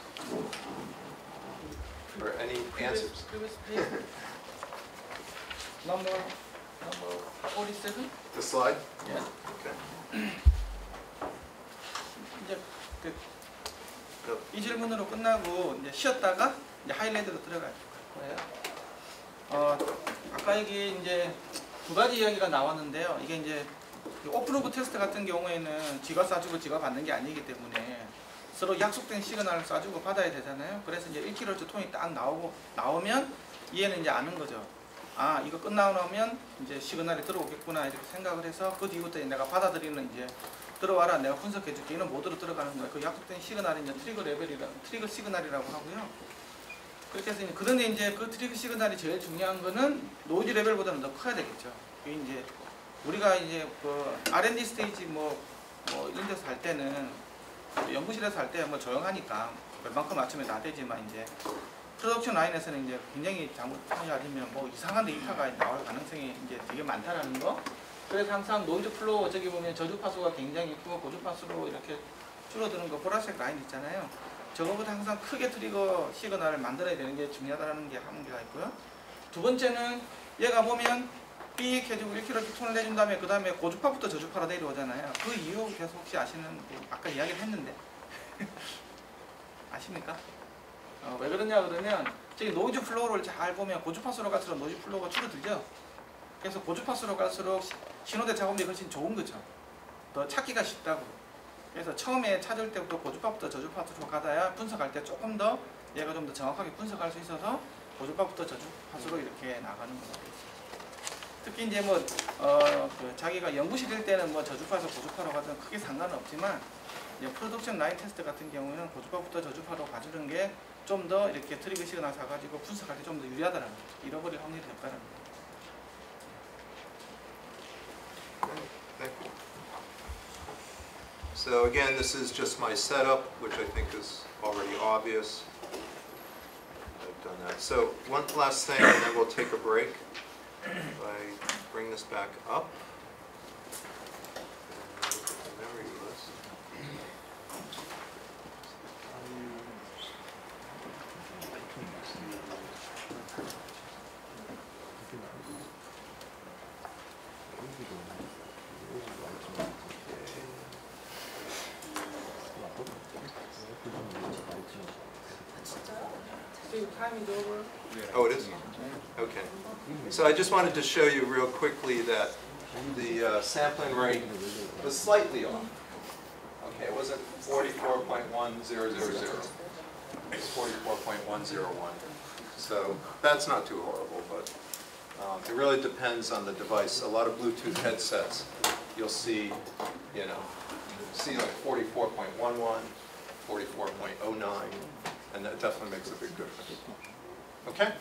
Or any answers? Previous page. Number 47? The slide? Yeah. Okay. 이제 이 질문으로 끝나고 이제 쉬었다가 이제 하이라이트로 들어갈 거예요. 아까 이게 이제 두 가지 이야기가 나왔는데요. 이게 이제 오픈 루프 테스트 같은 경우에는 지가 쏴주고 지가 받는 게 아니기 때문에 서로 약속된 시그널을 쏴주고 받아야 되잖아요. 그래서 이제 1kHz 톤이 딱 나오면 얘는 이제 아는 거죠. 아, 이거 끝나고 나면 이제 시그널이 들어오겠구나 이렇게 생각을 해서 그 뒤부터 내가 받아들이는 이제 들어와라 내가 분석해 줄게 이런 모드로 들어가는 거예요. 그 약속된 시그널이 이제 트리거 시그널이라고 하고요. 그렇게 해서 그런데 이제 그 트리거 시그널이 제일 중요한 거는 노이즈 레벨보다는 더 커야 되겠죠. 이게 이제 우리가 이제 그 R&D 스테이지 뭐 이런 데서 할 때는 연구실에서 할 때 뭐 조용하니까 웬만큼 맞추면 다 되지만 이제 프로덕션 라인에서는 이제 굉장히 잘못하지 않으면 뭐 이상한 데이터가 나올 가능성이 이제 되게 많다라는 거. 그래서 항상 노이즈 플로우 저기 보면 저주파수가 굉장히 크고 고주파수로 이렇게 줄어드는 거 보라색 라인 있잖아요. 저거보다 항상 크게 트리거 시그널을 만들어야 되는 게 중요하다는 게 한 개가 있고요. 두 번째는 얘가 보면 삑 해주고 1kHz 톤을 내준 다음에 그 다음에 고주파부터 저주파로 내려오잖아요. 그 이유 계속 혹시 아시는 아까 이야기를 했는데 아십니까? 왜 그러냐 그러면 저기 노이즈 플로우를 잘 보면 고주파수로 갈수록 노이즈 플로우가 줄어들죠. 그래서 고주파수로 갈수록 신호대 작업이 훨씬 좋은 거죠. 더 찾기가 쉽다고. 그래서 처음에 찾을 때부터 고주파부터 저주파수로 가다야 분석할 때 조금 더 얘가 좀 더 정확하게 분석할 수 있어서 고주파부터 저주파수로 이렇게 나가는 거예요. 특히 이제 뭐 그 자기가 연구실일 때는 뭐 저주파에서 고주파로 가든 크게 상관은 없지만 이제 프로덕션 라인 테스트 같은 경우는 고주파부터 저주파로 가주는 게 좀 더 이렇게 트리거 시그널 사가지고 분석할 때 좀 더 유리하다는 거죠. 잃어버릴 확률이 높다는 거죠. Thank you. So again, this is just my setup, which I think is already obvious. I've done that. So one last thing, and then we'll take a break. If I bring this back up. And look at the memory list. Oh, it is? Okay. So I just wanted to show you real quickly that the sampling rate was slightly off. Okay, it wasn't 44.1000. It's 44.101. So that's not too horrible, but it really depends on the device. A lot of Bluetooth headsets, you'll see, you know, like 44.11, 44.09, and that definitely makes a big difference. Okay?